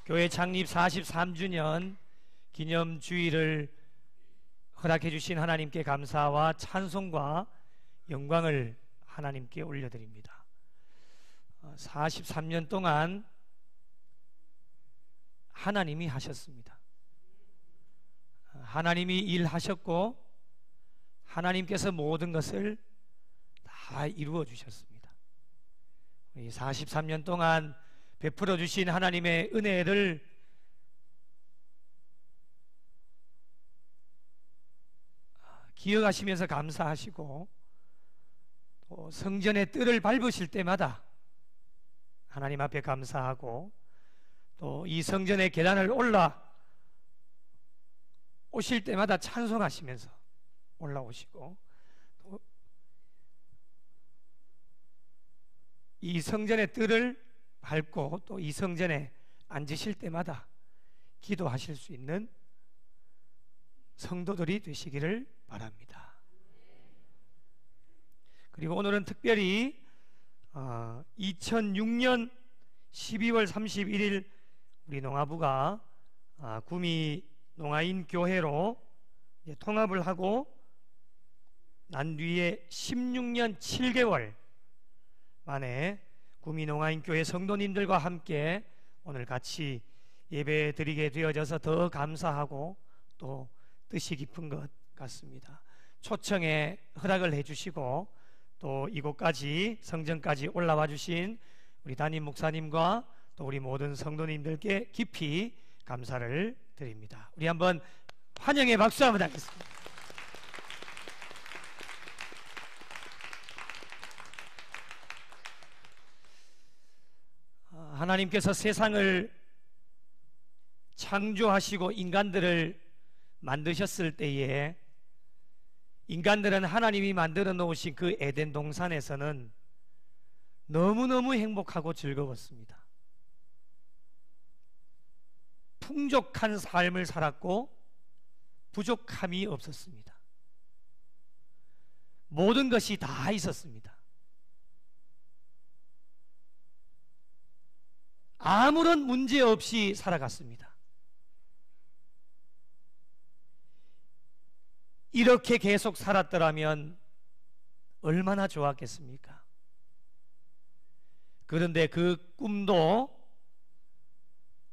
교회 창립 43주년 기념주일을 허락해 주신 하나님께 감사와 찬송과 영광을 하나님께 올려드립니다. 43년 동안 하나님이 하셨습니다. 하나님이 일하셨고 하나님께서 모든 것을 다 이루어 주셨습니다. 43년 동안 베풀어 주신 하나님의 은혜를 기억하시면서 감사하시고, 또 성전의 뜰을 밟으실 때마다 하나님 앞에 감사하고, 또 이 성전의 계단을 올라 오실 때마다 찬송하시면서 올라오시고, 또 이 성전의 뜰을 밟고 또 이 성전에 앉으실 때마다 기도하실 수 있는 성도들이 되시기를 바랍니다. 그리고 오늘은 특별히 2006년 12월 31일 우리 농아부가 구미 농아인 교회로 통합을 하고 난 뒤에 16년 7개월 만에 구미 농아인 교회 성도님들과 함께 오늘 같이 예배 드리게 되어져서 더 감사하고 또 뜻이 깊은 것 같습니다. 초청에 허락을 해주시고 또 이곳까지 성전까지 올라와 주신 우리 담임 목사님과 또 우리 모든 성도님들께 깊이 감사를 드립니다. 우리 한번 환영의 박수 한번 하겠습니다. 하나님께서 세상을 창조하시고 인간들을 만드셨을 때에 인간들은 하나님이 만들어 놓으신 그 에덴 동산에서는 너무너무 행복하고 즐거웠습니다. 풍족한 삶을 살았고 부족함이 없었습니다. 모든 것이 다 있었습니다. 아무런 문제 없이 살아갔습니다. 이렇게 계속 살았더라면 얼마나 좋았겠습니까? 그런데 그 꿈도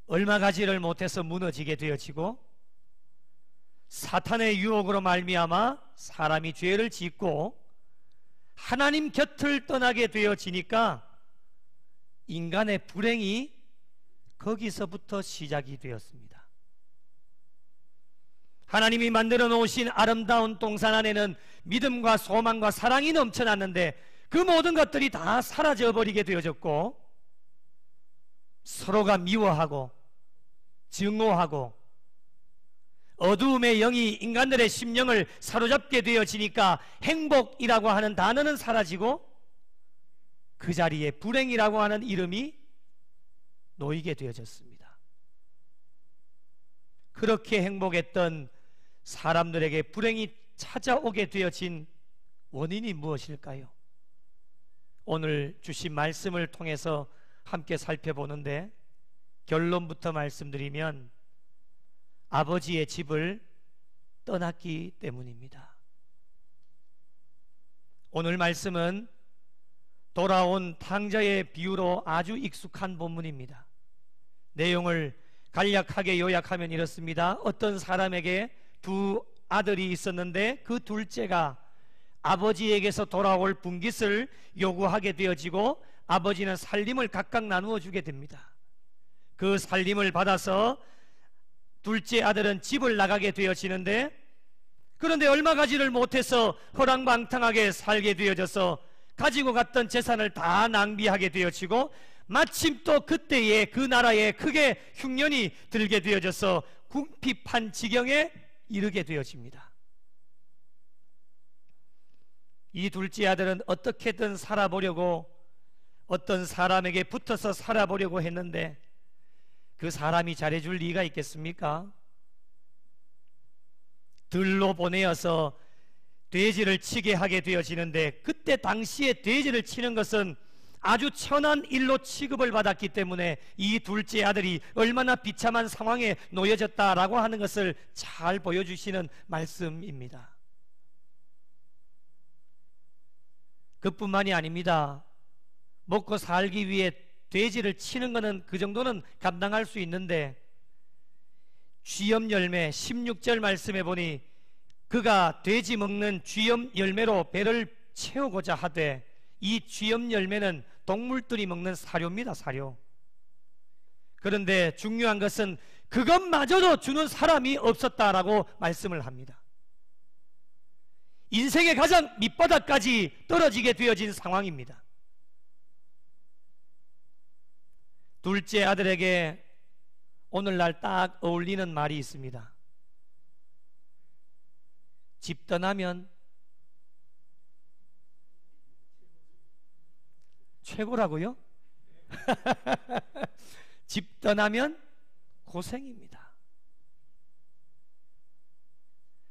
얼마 가지를 못해서 무너지게 되어지고 사탄의 유혹으로 말미암아 사람이 죄를 짓고 하나님 곁을 떠나게 되어지니까 인간의 불행이 거기서부터 시작이 되었습니다. 하나님이 만들어 놓으신 아름다운 동산 안에는 믿음과 소망과 사랑이 넘쳐났는데 그 모든 것들이 다 사라져 버리게 되어졌고 서로가 미워하고 증오하고 어두움의 영이 인간들의 심령을 사로잡게 되어지니까 행복이라고 하는 단어는 사라지고 그 자리에 불행이라고 하는 이름이 놓이게 되어졌습니다. 그렇게 행복했던 사람들에게 불행이 찾아오게 되어진 원인이 무엇일까요? 오늘 주신 말씀을 통해서 함께 살펴보는데 결론부터 말씀드리면 아버지의 집을 떠났기 때문입니다. 오늘 말씀은 돌아온 탕자의 비유로 아주 익숙한 본문입니다. 내용을 간략하게 요약하면 이렇습니다. 어떤 사람에게 두 아들이 있었는데 그 둘째가 아버지에게서 돌아올 분깃을 요구하게 되어지고 아버지는 살림을 각각 나누어 주게 됩니다. 그 살림을 받아서 둘째 아들은 집을 나가게 되어지는데 그런데 얼마 가지를 못해서 허랑방탕하게 살게 되어져서 가지고 갔던 재산을 다 낭비하게 되어지고 마침 또 그때에 그 나라에 크게 흉년이 들게 되어져서 궁핍한 지경에 이르게 되어집니다. 이 둘째 아들은 어떻게든 살아보려고 어떤 사람에게 붙어서 살아보려고 했는데 그 사람이 잘해줄 리가 있겠습니까? 들로 보내어서 돼지를 치게 하게 되어지는데 그때 당시에 돼지를 치는 것은 아주 천한 일로 취급을 받았기 때문에 이 둘째 아들이 얼마나 비참한 상황에 놓여졌다라고 하는 것을 잘 보여주시는 말씀입니다. 그뿐만이 아닙니다. 먹고 살기 위해 돼지를 치는 것은 그 정도는 감당할 수 있는데, 쥐염 열매 16절 말씀에 보니 그가 돼지 먹는 쥐염 열매로 배를 채우고자 하되, 이 쥐염 열매는 동물들이 먹는 사료입니다. 사료. 그런데 중요한 것은 그것마저도 주는 사람이 없었다라고 말씀을 합니다. 인생의 가장 밑바닥까지 떨어지게 되어진 상황입니다. 둘째 아들에게 오늘날 딱 어울리는 말이 있습니다. 집 떠나면 최고라고요? 집 떠나면 고생입니다.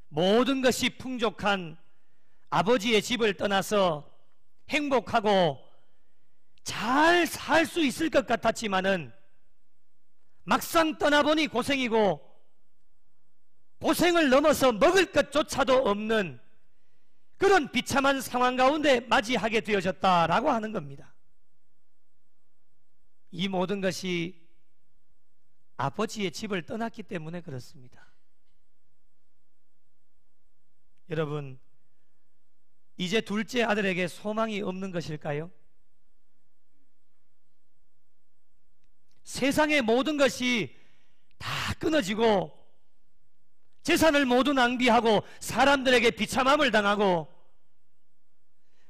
모든 것이 풍족한 아버지의 집을 떠나서 행복하고 잘 살 수 있을 것 같았지만은 막상 떠나보니 고생이고, 고생을 넘어서 먹을 것조차도 없는 그런 비참한 상황 가운데 맞이하게 되어졌다라고 하는 겁니다. 이 모든 것이 아버지의 집을 떠났기 때문에 그렇습니다. 여러분, 이제 둘째 아들에게 소망이 없는 것일까요? 세상의 모든 것이 다 끊어지고 재산을 모두 낭비하고 사람들에게 비참함을 당하고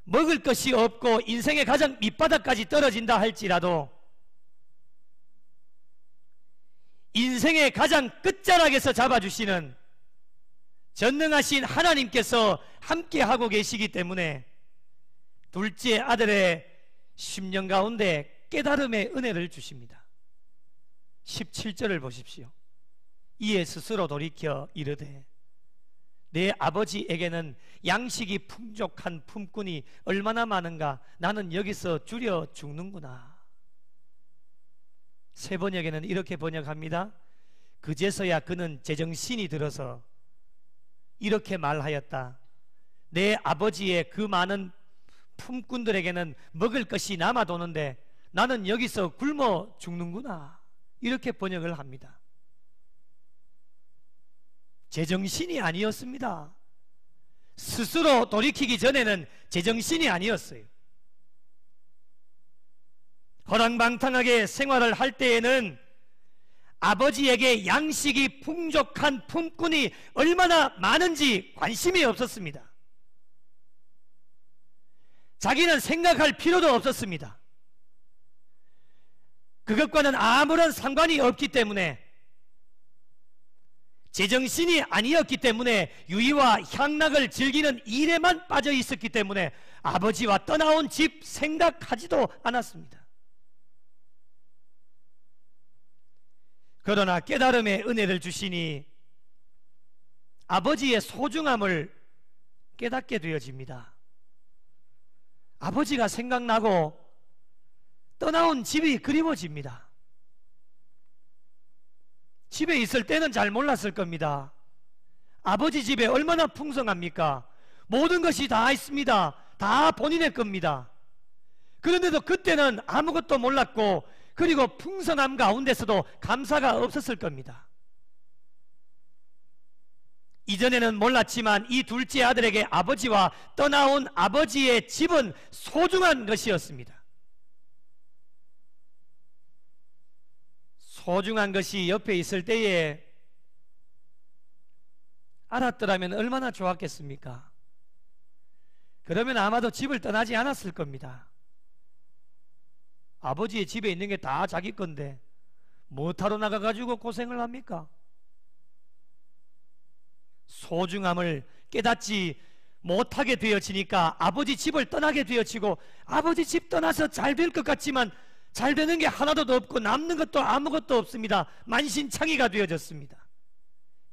먹을 것이 없고 인생의 가장 밑바닥까지 떨어진다 할지라도 인생의 가장 끝자락에서 잡아주시는 전능하신 하나님께서 함께하고 계시기 때문에 둘째 아들의 심령 가운데 깨달음의 은혜를 주십니다. 17절을 보십시오. 이에 스스로 돌이켜 이르되 내 아버지에게는 양식이 풍족한 품꾼이 얼마나 많은가, 나는 여기서 줄여 죽는구나. 세 번역에는 이렇게 번역합니다. 그제서야 그는 제정신이 들어서 이렇게 말하였다. 내 아버지의 그 많은 품꾼들에게는 먹을 것이 남아도는데 나는 여기서 굶어 죽는구나. 이렇게 번역을 합니다. 제정신이 아니었습니다. 스스로 돌이키기 전에는 제정신이 아니었어요. 허랑방탕하게 생활을 할 때에는 아버지에게 양식이 풍족한 품꾼이 얼마나 많은지 관심이 없었습니다. 자기는 생각할 필요도 없었습니다. 그것과는 아무런 상관이 없기 때문에, 제정신이 아니었기 때문에 유의와 향락을 즐기는 일에만 빠져 있었기 때문에 아버지와 떠나온 집 생각하지도 않았습니다. 그러나 깨달음의 은혜를 주시니 아버지의 소중함을 깨닫게 되어집니다. 아버지가 생각나고 떠나온 집이 그리워집니다. 집에 있을 때는 잘 몰랐을 겁니다. 아버지 집에 얼마나 풍성합니까? 모든 것이 다 있습니다. 다 본인의 겁니다. 그런데도 그때는 아무것도 몰랐고, 그리고 풍성함 가운데서도 감사가 없었을 겁니다. 이전에는 몰랐지만 이 둘째 아들에게 아버지와 떠나온 아버지의 집은 소중한 것이었습니다. 소중한 것이 옆에 있을 때에 알았더라면 얼마나 좋았겠습니까? 그러면 아마도 집을 떠나지 않았을 겁니다. 아버지의 집에 있는 게 다 자기 건데 뭐하러 나가가지고 고생을 합니까? 소중함을 깨닫지 못하게 되어지니까 아버지 집을 떠나게 되어지고, 아버지 집 떠나서 잘 될 것 같지만 잘 되는 게 하나도 없고 남는 것도 아무것도 없습니다. 만신창이가 되어졌습니다.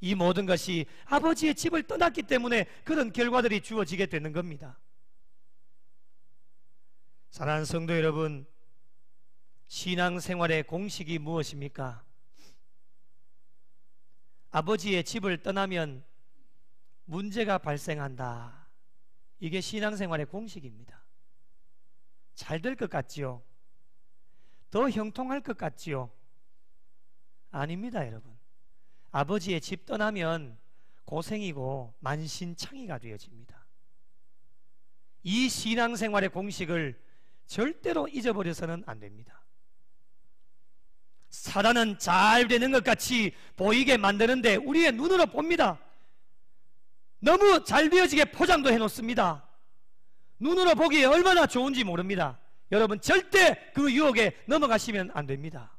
이 모든 것이 아버지의 집을 떠났기 때문에 그런 결과들이 주어지게 되는 겁니다. 사랑하는 성도 여러분, 신앙생활의 공식이 무엇입니까? 아버지의 집을 떠나면 문제가 발생한다. 이게 신앙생활의 공식입니다. 잘 될 것 같지요? 더 형통할 것 같지요? 아닙니다, 여러분. 아버지의 집 떠나면 고생이고 만신창이가 되어집니다. 이 신앙생활의 공식을 절대로 잊어버려서는 안 됩니다. 사단은 잘 되는 것 같이 보이게 만드는데 우리의 눈으로 봅니다. 너무 잘 되어지게 포장도 해놓습니다. 눈으로 보기에 얼마나 좋은지 모릅니다. 여러분, 절대 그 유혹에 넘어가시면 안 됩니다.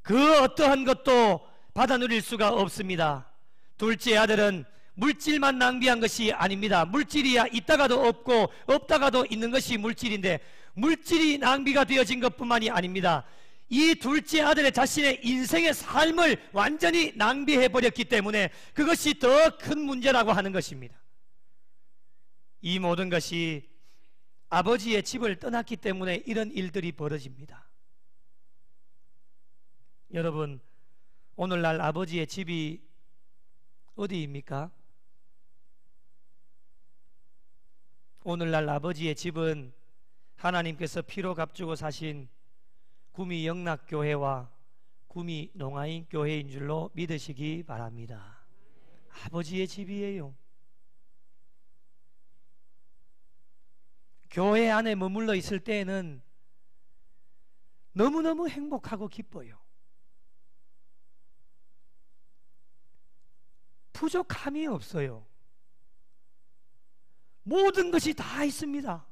그 어떠한 것도 받아 누릴 수가 없습니다. 둘째 아들은 물질만 낭비한 것이 아닙니다. 물질이야 있다가도 없고 없다가도 있는 것이 물질인데, 물질이 낭비가 되어진 것뿐만이 아닙니다. 이 둘째 아들의 자신의 인생의 삶을 완전히 낭비해버렸기 때문에 그것이 더 큰 문제라고 하는 것입니다. 이 모든 것이 아버지의 집을 떠났기 때문에 이런 일들이 벌어집니다. 여러분, 오늘날 아버지의 집이 어디입니까? 오늘날 아버지의 집은 하나님께서 피로 값주고 사신 구미 영락교회와 구미 농아인 교회인 줄로 믿으시기 바랍니다. 아버지의 집이에요. 교회 안에 머물러 있을 때에는 너무너무 행복하고 기뻐요. 부족함이 없어요. 모든 것이 다 있습니다.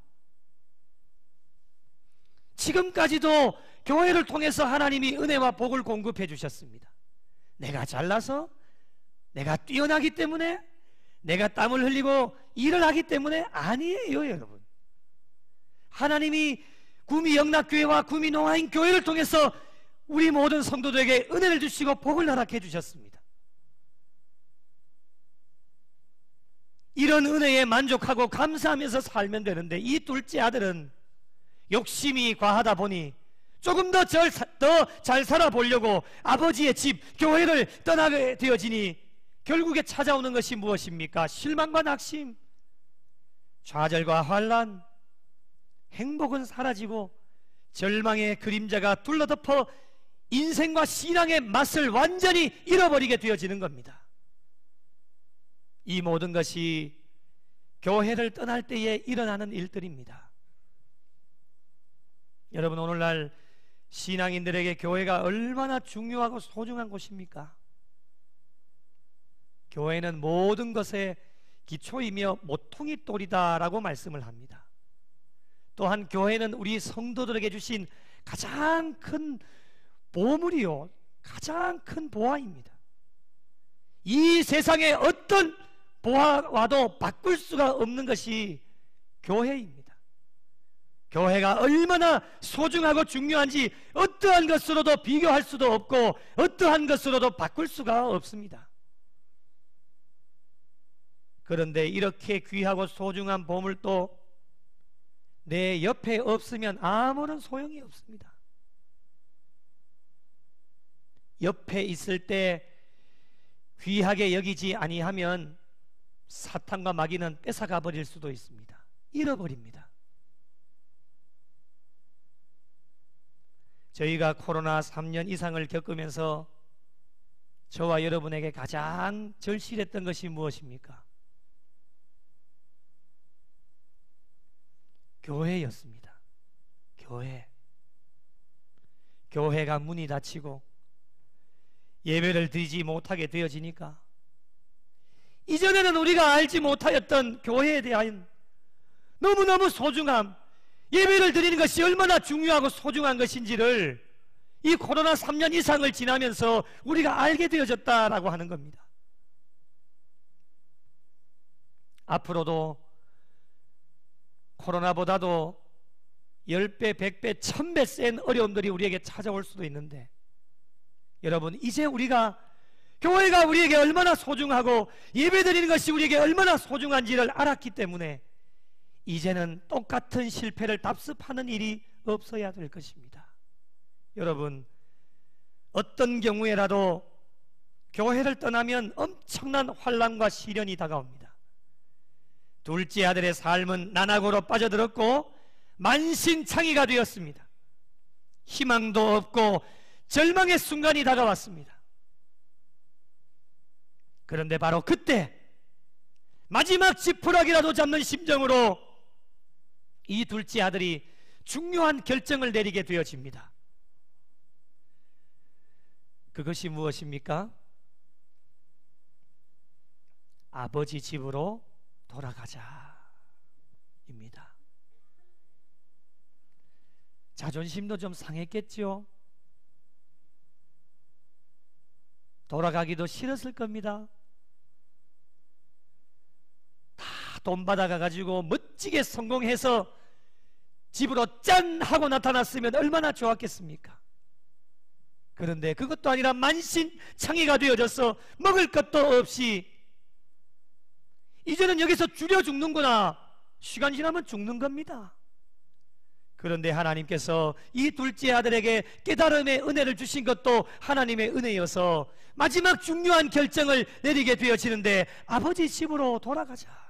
지금까지도 교회를 통해서 하나님이 은혜와 복을 공급해 주셨습니다. 내가 잘나서, 내가 뛰어나기 때문에, 내가 땀을 흘리고 일을 하기 때문에 아니에요, 여러분. 하나님이 구미 영락교회와 구미 농아인 교회를 통해서 우리 모든 성도들에게 은혜를 주시고 복을 허락해 주셨습니다. 이런 은혜에 만족하고 감사하면서 살면 되는데, 이 둘째 아들은 욕심이 과하다 보니 조금 더 잘 살아보려고 아버지의 집, 교회를 떠나게 되어지니 결국에 찾아오는 것이 무엇입니까? 실망과 낙심, 좌절과 환난, 행복은 사라지고 절망의 그림자가 둘러덮어 인생과 신앙의 맛을 완전히 잃어버리게 되어지는 겁니다. 이 모든 것이 교회를 떠날 때에 일어나는 일들입니다. 여러분, 오늘날 신앙인들에게 교회가 얼마나 중요하고 소중한 곳입니까? 교회는 모든 것의 기초이며 모퉁이 돌이다라고 말씀을 합니다. 또한 교회는 우리 성도들에게 주신 가장 큰 보물이요, 가장 큰 보화입니다. 이 세상의 어떤 보화와도 바꿀 수가 없는 것이 교회입니다. 교회가 얼마나 소중하고 중요한지 어떠한 것으로도 비교할 수도 없고 어떠한 것으로도 바꿀 수가 없습니다. 그런데 이렇게 귀하고 소중한 보물도 내 옆에 없으면 아무런 소용이 없습니다. 옆에 있을 때 귀하게 여기지 아니하면 사탄과 마귀는 뺏어가 버릴 수도 있습니다. 잃어버립니다. 저희가 코로나 3년 이상을 겪으면서 저와 여러분에게 가장 절실했던 것이 무엇입니까? 교회였습니다. 교회가 문이 닫히고 예배를 드리지 못하게 되어지니까 이전에는 우리가 알지 못하였던 교회에 대한 너무너무 소중함, 예배를 드리는 것이 얼마나 중요하고 소중한 것인지를 이 코로나 3년 이상을 지나면서 우리가 알게 되어졌다라고 하는 겁니다. 앞으로도 코로나보다도 10배, 100배, 1000배 센 어려움들이 우리에게 찾아올 수도 있는데, 여러분, 이제 우리가 교회가 우리에게 얼마나 소중하고 예배드리는 것이 우리에게 얼마나 소중한지를 알았기 때문에 이제는 똑같은 실패를 답습하는 일이 없어야 될 것입니다. 여러분, 어떤 경우에라도 교회를 떠나면 엄청난 환난과 시련이 다가옵니다. 둘째 아들의 삶은 난학으로 빠져들었고 만신창이가 되었습니다. 희망도 없고 절망의 순간이 다가왔습니다. 그런데 바로 그때 마지막 지푸라기라도 잡는 심정으로 이 둘째 아들이 중요한 결정을 내리게 되어집니다. 그것이 무엇입니까? 아버지 집으로 돌아가자입니다. 자존심도 좀 상했겠지요? 돌아가기도 싫었을 겁니다. 다 돈 받아가가지고 멋지게 성공해서 집으로 짠 하고 나타났으면 얼마나 좋았겠습니까? 그런데 그것도 아니라 만신창이가 되어져서 먹을 것도 없이 이제는 여기서 줄여 죽는구나, 시간 지나면 죽는 겁니다. 그런데 하나님께서 이 둘째 아들에게 깨달음의 은혜를 주신 것도 하나님의 은혜여서 마지막 중요한 결정을 내리게 되어지는데 아버지 집으로 돌아가자.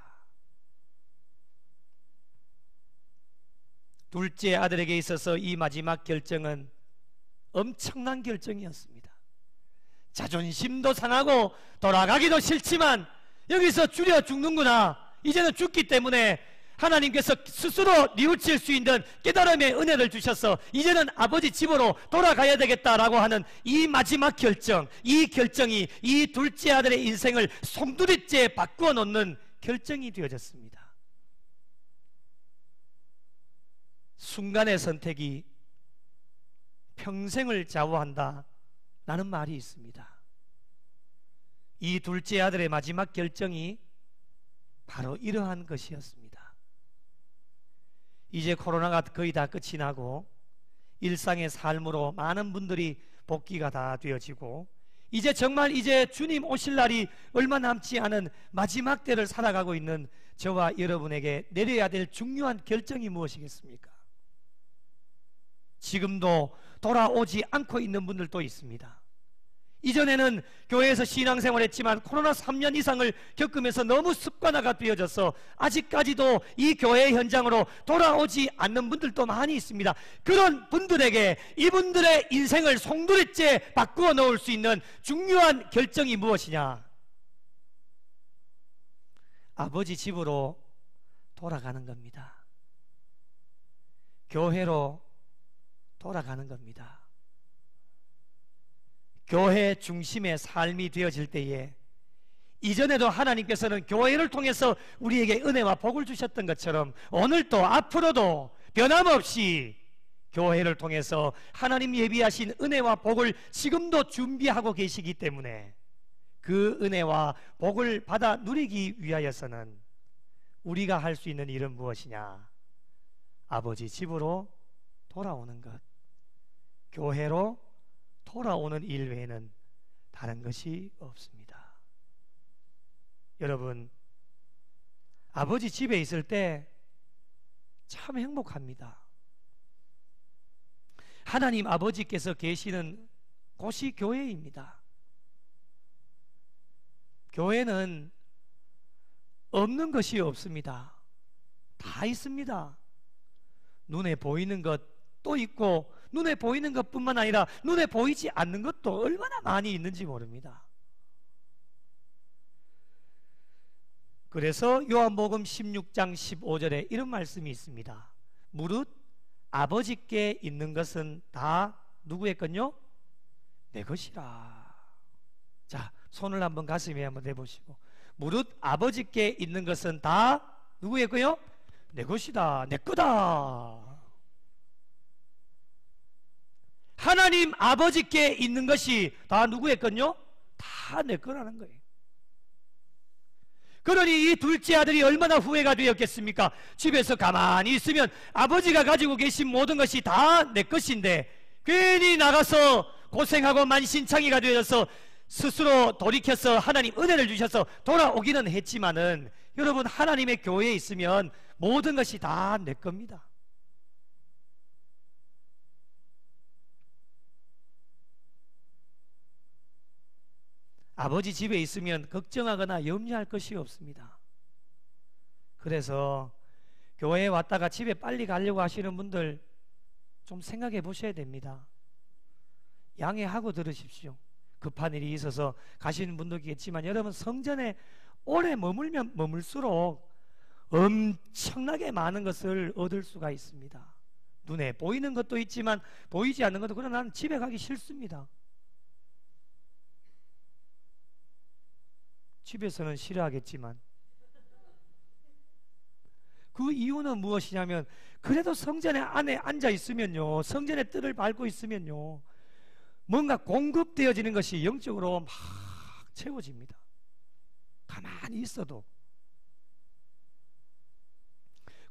둘째 아들에게 있어서 이 마지막 결정은 엄청난 결정이었습니다. 자존심도 상하고 돌아가기도 싫지만 여기서 줄여 죽는구나, 이제는 죽기 때문에 하나님께서 스스로 뉘우칠 수 있는 깨달음의 은혜를 주셔서 이제는 아버지 집으로 돌아가야 되겠다라고 하는 이 마지막 결정, 이 결정이 이 둘째 아들의 인생을 송두리째 바꾸어 놓는 결정이 되어졌습니다. 순간의 선택이 평생을 좌우한다 라는 말이 있습니다. 이 둘째 아들의 마지막 결정이 바로 이러한 것이었습니다. 이제 코로나가 거의 다 끝이 나고 일상의 삶으로 많은 분들이 복귀가 다 되어지고 이제 정말 이제 주님 오실 날이 얼마 남지 않은 마지막 때를 살아가고 있는 저와 여러분에게 내려야 될 중요한 결정이 무엇이겠습니까? 지금도 돌아오지 않고 있는 분들도 있습니다. 이전에는 교회에서 신앙생활을 했지만 코로나 3년 이상을 겪으면서 너무 습관화가 되어져서 아직까지도 이 교회 현장으로 돌아오지 않는 분들도 많이 있습니다. 그런 분들에게 이분들의 인생을 송두리째 바꾸어 놓을 수 있는 중요한 결정이 무엇이냐? 아버지 집으로 돌아가는 겁니다. 교회로 돌아가는 겁니다. 교회 중심의 삶이 되어질 때에 이전에도 하나님께서는 교회를 통해서 우리에게 은혜와 복을 주셨던 것처럼 오늘도 앞으로도 변함없이 교회를 통해서 하나님 예비하신 은혜와 복을 지금도 준비하고 계시기 때문에 그 은혜와 복을 받아 누리기 위하여서는 우리가 할 수 있는 일은 무엇이냐? 아버지 집으로 돌아오는 것, 교회로 돌아오는 일 외에는 다른 것이 없습니다. 여러분, 아버지 집에 있을 때 참 행복합니다. 하나님 아버지께서 계시는 곳이 교회입니다. 교회는 없는 것이 없습니다. 다 있습니다. 눈에 보이는 것도 있고 눈에 보이는 것뿐만 아니라 눈에 보이지 않는 것도 얼마나 많이 있는지 모릅니다. 그래서 요한복음 16장 15절에 이런 말씀이 있습니다. 무릇 아버지께 있는 것은 다 누구의 것요? 내 것이라. 자, 손을 한번 가슴에 한번 대보시고, 무릇 아버지께 있는 것은 다 누구의 거요? 내 것이다, 내 거다. 하나님 아버지께 있는 것이 다 누구의 건요? 다 내 거라는 거예요. 그러니 이 둘째 아들이 얼마나 후회가 되었겠습니까? 집에서 가만히 있으면 아버지가 가지고 계신 모든 것이 다 내 것인데 괜히 나가서 고생하고 만신창이가 되어서 스스로 돌이켜서 하나님 은혜를 주셔서 돌아오기는 했지만은 여러분, 하나님의 교회에 있으면 모든 것이 다 내 겁니다. 아버지 집에 있으면 걱정하거나 염려할 것이 없습니다. 그래서 교회에 왔다가 집에 빨리 가려고 하시는 분들 좀 생각해 보셔야 됩니다. 양해하고 들으십시오. 급한 일이 있어서 가시는 분도 있겠지만 여러분, 성전에 오래 머물면 머물수록 엄청나게 많은 것을 얻을 수가 있습니다. 눈에 보이는 것도 있지만 보이지 않는 것도. 그러나 나는 집에 가기 싫습니다. 집에서는 싫어하겠지만 그 이유는 무엇이냐면, 그래도 성전에 안에 앉아 있으면요, 성전의 뜰을 밟고 있으면요, 뭔가 공급되어지는 것이 영적으로 막 채워집니다. 가만히 있어도.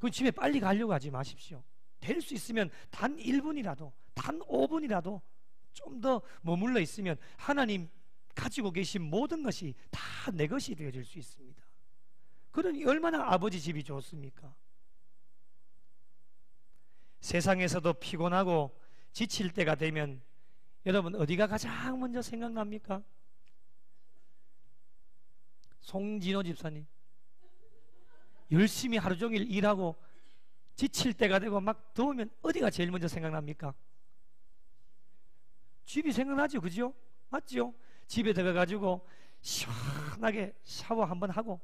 그 집에 빨리 가려고 하지 마십시오. 될 수 있으면 단 1분이라도, 단 5분이라도 좀 더 머물러 있으면 하나님 가지고 계신 모든 것이 다 내 것이 되어질 수 있습니다. 그러니 얼마나 아버지 집이 좋습니까? 세상에서도 피곤하고 지칠 때가 되면 여러분, 어디가 가장 먼저 생각납니까? 송진호 집사님, 열심히 하루 종일 일하고 지칠 때가 되고 막 더우면 어디가 제일 먼저 생각납니까? 집이 생각나죠, 그죠? 맞죠? 집에 들어가가지고 시원하게 샤워 한번 하고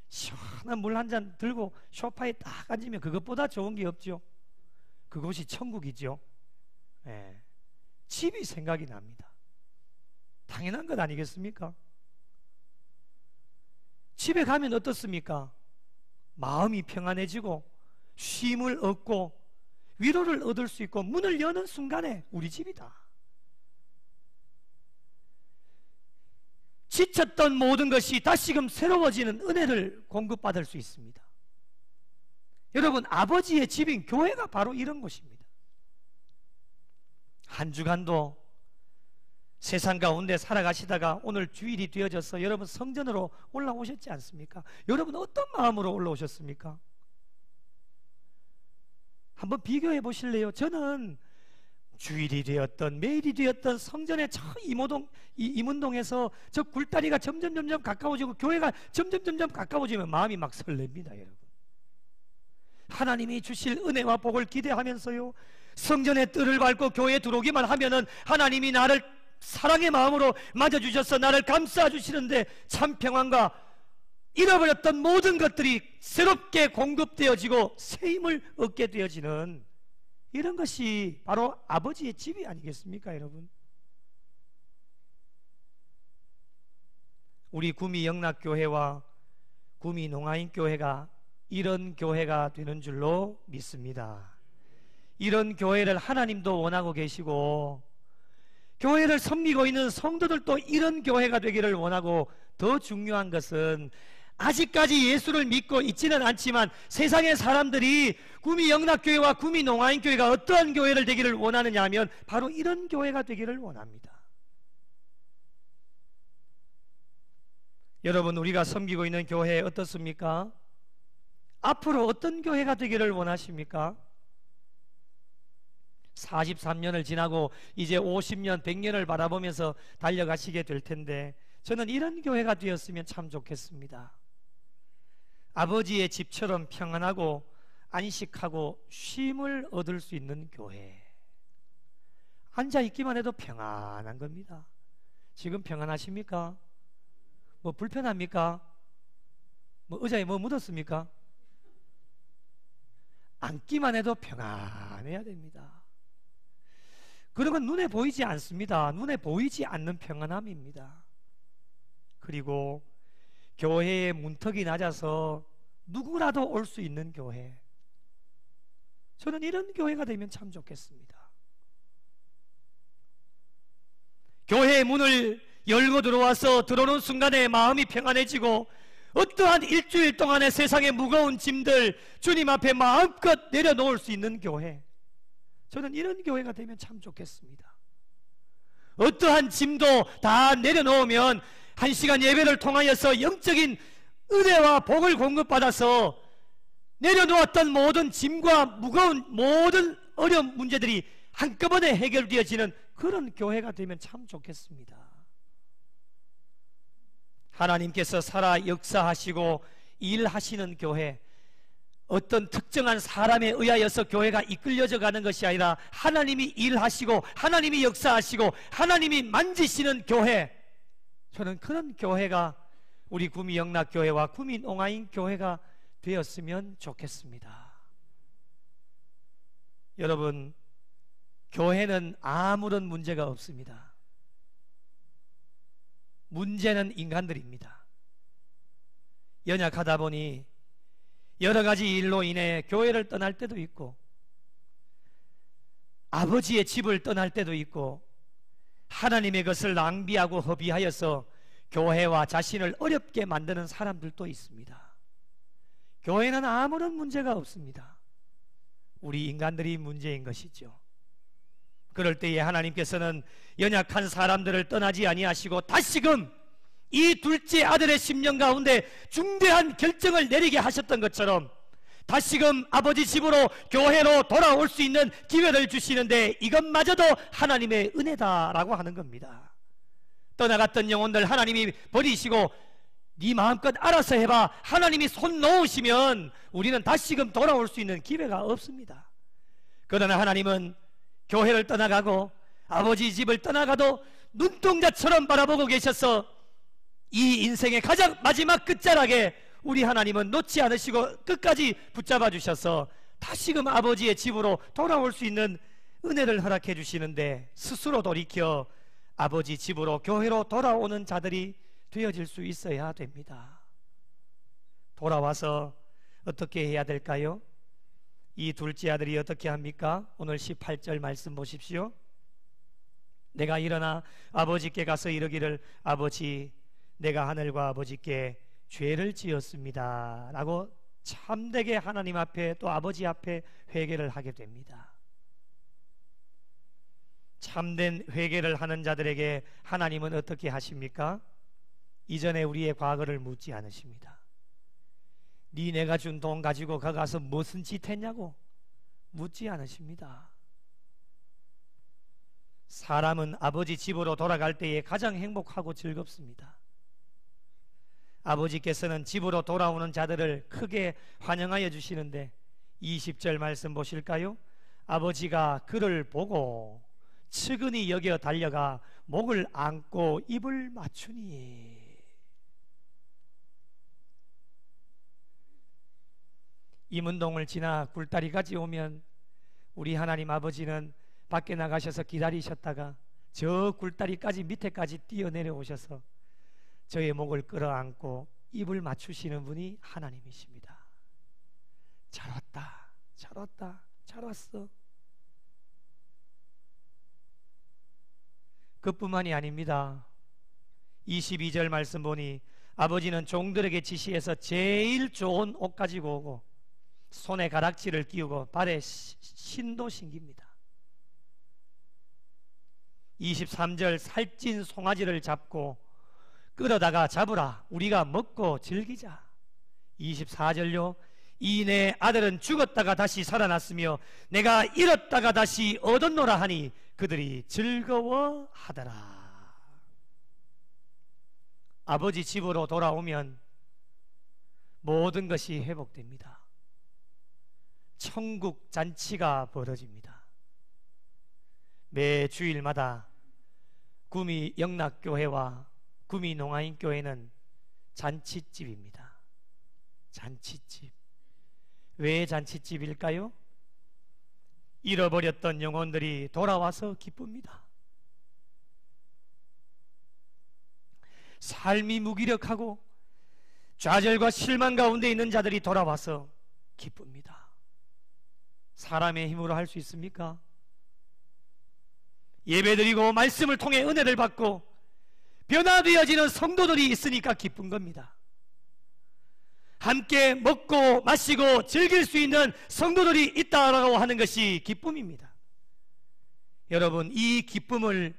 시원한 물 한 잔 들고 소파에 딱 앉으면 그것보다 좋은 게 없죠. 그곳이 천국이죠. 네. 집이 생각이 납니다. 당연한 것 아니겠습니까? 집에 가면 어떻습니까? 마음이 평안해지고 쉼을 얻고 위로를 얻을 수 있고, 문을 여는 순간에 우리 집이다. 지쳤던 모든 것이 다시금 새로워지는 은혜를 공급받을 수 있습니다. 여러분, 아버지의 집인 교회가 바로 이런 곳입니다. 한 주간도 세상 가운데 살아가시다가 오늘 주일이 되어져서 여러분 성전으로 올라오셨지 않습니까? 여러분 어떤 마음으로 올라오셨습니까? 한번 비교해 보실래요? 저는 주일이 되었던 매일이 되었던 성전의 저 이문동에서 저 굴다리가 점점 가까워지고 교회가 점점 가까워지면 마음이 막 설렙니다. 여러분, 하나님이 주실 은혜와 복을 기대하면서요, 성전의 뜰을 밟고 교회에 들어오기만 하면은 하나님이 나를 사랑의 마음으로 맞아주셔서 나를 감싸주시는데 참 평안과 잃어버렸던 모든 것들이 새롭게 공급되어지고 새 힘을 얻게 되어지는, 이런 것이 바로 아버지의 집이 아니겠습니까, 여러분? 우리 구미 영락교회와 구미 농아인교회가 이런 교회가 되는 줄로 믿습니다. 이런 교회를 하나님도 원하고 계시고, 교회를 섬기고 있는 성도들도 이런 교회가 되기를 원하고, 더 중요한 것은 아직까지 예수를 믿고 있지는 않지만 세상의 사람들이 구미 영락교회와 구미 농아인교회가 어떠한 교회를 되기를 원하느냐 하면 바로 이런 교회가 되기를 원합니다. 여러분, 우리가 섬기고 있는 교회 어떻습니까? 앞으로 어떤 교회가 되기를 원하십니까? 43년을 지나고 이제 50년, 100년을 바라보면서 달려가시게 될 텐데, 저는 이런 교회가 되었으면 참 좋겠습니다. 아버지의 집처럼 평안하고 안식하고 쉼을 얻을 수 있는 교회. 앉아있기만 해도 평안한 겁니다. 지금 평안하십니까? 뭐 불편합니까? 뭐 의자에 뭐 묻었습니까? 앉기만 해도 평안해야 됩니다. 그런 건 눈에 보이지 않습니다. 눈에 보이지 않는 평안함입니다. 그리고 교회의 문턱이 낮아서 누구라도 올 수 있는 교회, 저는 이런 교회가 되면 참 좋겠습니다. 교회의 문을 열고 들어와서 들어오는 순간에 마음이 평안해지고, 어떠한 일주일 동안의 세상의 무거운 짐들 주님 앞에 마음껏 내려놓을 수 있는 교회, 저는 이런 교회가 되면 참 좋겠습니다. 어떠한 짐도 다 내려놓으면 1시간 예배를 통하여서 영적인 은혜와 복을 공급받아서 내려놓았던 모든 짐과 무거운 모든 어려운 문제들이 한꺼번에 해결되어지는 그런 교회가 되면 참 좋겠습니다. 하나님께서 살아 역사하시고 일하시는 교회, 어떤 특정한 사람에 의하여서 교회가 이끌려져 가는 것이 아니라 하나님이 일하시고 하나님이 역사하시고 하나님이 만지시는 교회, 저는 그런 교회가 우리 구미 영락교회와 구미 농아인 교회가 되었으면 좋겠습니다. 여러분, 교회는 아무런 문제가 없습니다. 문제는 인간들입니다. 연약하다 보니 여러 가지 일로 인해 교회를 떠날 때도 있고, 아버지의 집을 떠날 때도 있고, 하나님의 것을 낭비하고 허비하여서 교회와 자신을 어렵게 만드는 사람들도 있습니다. 교회는 아무런 문제가 없습니다. 우리 인간들이 문제인 것이죠. 그럴 때에 하나님께서는 연약한 사람들을 떠나지 아니하시고 다시금 이 둘째 아들의 심령 가운데 중대한 결정을 내리게 하셨던 것처럼 다시금 아버지 집으로 교회로 돌아올 수 있는 기회를 주시는데, 이것마저도 하나님의 은혜다라고 하는 겁니다. 떠나갔던 영혼들 하나님이 버리시고 네 마음껏 알아서 해봐, 하나님이 손 놓으시면 우리는 다시금 돌아올 수 있는 기회가 없습니다. 그러나 하나님은 교회를 떠나가고 아버지 집을 떠나가도 눈동자처럼 바라보고 계셔서 이 인생의 가장 마지막 끝자락에 우리 하나님은 놓지 않으시고 끝까지 붙잡아 주셔서 다시금 아버지의 집으로 돌아올 수 있는 은혜를 허락해 주시는데, 스스로 돌이켜 아버지 집으로 교회로 돌아오는 자들이 되어질 수 있어야 됩니다. 돌아와서 어떻게 해야 될까요? 이 둘째 아들이 어떻게 합니까? 오늘 18절 말씀 보십시오. 내가 일어나 아버지께 가서 이르기를, 아버지, 내가 하늘과 아버지께 죄를 지었습니다 라고 참되게 하나님 앞에 또 아버지 앞에 회개를 하게 됩니다. 참된 회개를 하는 자들에게 하나님은 어떻게 하십니까? 이전에 우리의 과거를 묻지 않으십니다. 네 내가 준 돈 가지고 가서 무슨 짓 했냐고 묻지 않으십니다. 사람은 아버지 집으로 돌아갈 때에 가장 행복하고 즐겁습니다. 아버지께서는 집으로 돌아오는 자들을 크게 환영하여 주시는데 20절 말씀 보실까요? 아버지가 그를 보고 측은히 여겨 달려가 목을 안고 입을 맞추니. 이문동을 지나 굴다리까지 오면 우리 하나님 아버지는 밖에 나가셔서 기다리셨다가 저 굴다리까지 밑에까지 뛰어내려 오셔서 저의 목을 끌어안고 입을 맞추시는 분이 하나님이십니다. 잘 왔다, 잘 왔다, 잘 왔어. 그뿐만이 아닙니다. 22절 말씀 보니 아버지는 종들에게 지시해서 제일 좋은 옷 가지고 오고 손에 가락지를 끼우고 발에 신도 신깁니다. 23절 살찐 송아지를 잡고 끌어다가 잡으라, 우리가 먹고 즐기자. 24절요, 이 내 아들은 죽었다가 다시 살아났으며 내가 잃었다가 다시 얻었노라 하니 그들이 즐거워하더라. 아버지 집으로 돌아오면 모든 것이 회복됩니다. 천국 잔치가 벌어집니다. 매 주일마다 구미 영락교회와 구미 농아인교회는 잔치집입니다. 잔치집. 왜 잔치집일까요? 잃어버렸던 영혼들이 돌아와서 기쁩니다. 삶이 무기력하고 좌절과 실망 가운데 있는 자들이 돌아와서 기쁩니다. 사람의 힘으로 할 수 있습니까? 예배드리고 말씀을 통해 은혜를 받고 변화되어지는 성도들이 있으니까 기쁜 겁니다. 함께 먹고 마시고 즐길 수 있는 성도들이 있다라고 하는 것이 기쁨입니다. 여러분, 이 기쁨을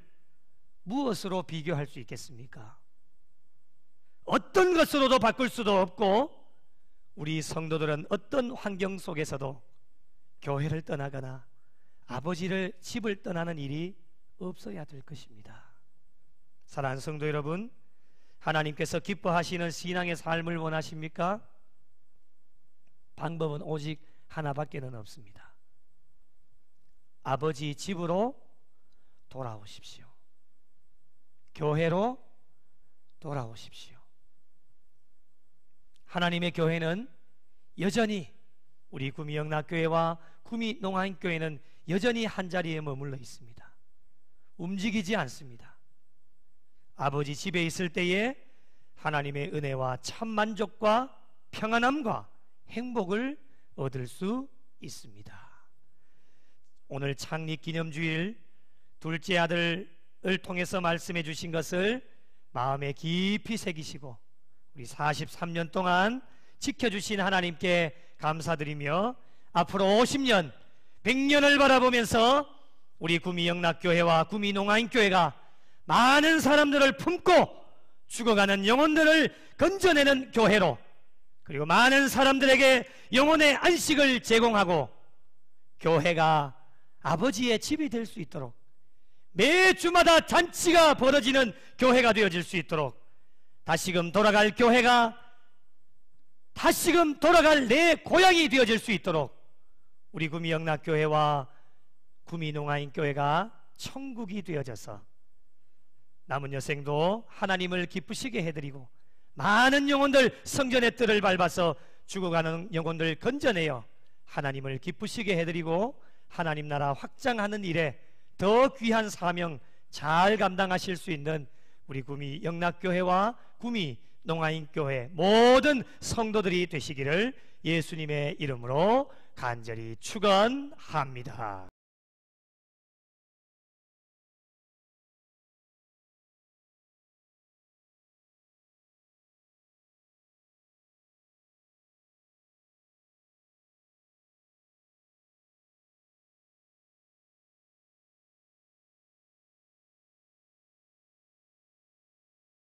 무엇으로 비교할 수 있겠습니까? 어떤 것으로도 바꿀 수도 없고, 우리 성도들은 어떤 환경 속에서도 교회를 떠나거나 아버지를 집을 떠나는 일이 없어야 될 것입니다. 사랑하는 성도 여러분, 하나님께서 기뻐하시는 신앙의 삶을 원하십니까? 방법은 오직 하나밖에는 없습니다. 아버지 집으로 돌아오십시오. 교회로 돌아오십시오. 하나님의 교회는 여전히, 우리 구미영락교회와 구미농안교회는 여전히 한자리에 머물러 있습니다. 움직이지 않습니다. 아버지 집에 있을 때에 하나님의 은혜와 참 만족과 평안함과 행복을 얻을 수 있습니다. 오늘 창립기념주일 둘째 아들을 통해서 말씀해 주신 것을 마음에 깊이 새기시고 우리 43년 동안 지켜주신 하나님께 감사드리며 앞으로 50년, 100년을 바라보면서 우리 구미영락교회와 구미농안교회가 많은 사람들을 품고 죽어가는 영혼들을 건져내는 교회로, 그리고 많은 사람들에게 영혼의 안식을 제공하고 교회가 아버지의 집이 될 수 있도록, 매주마다 잔치가 벌어지는 교회가 되어질 수 있도록, 다시금 돌아갈 교회가 다시금 돌아갈 내 고향이 되어질 수 있도록 우리 구미영락교회와 구미농안교회가 천국이 되어져서 남은 여생도 하나님을 기쁘시게 해드리고 많은 영혼들 성전의 뜰을 밟아서 죽어가는 영혼들 건져내어 하나님을 기쁘시게 해드리고 하나님 나라 확장하는 일에 더 귀한 사명 잘 감당하실 수 있는 우리 구미영락교회와 구미농안교회 모든 성도들이 되시기를 예수님의 이름으로 간절히 축원합니다.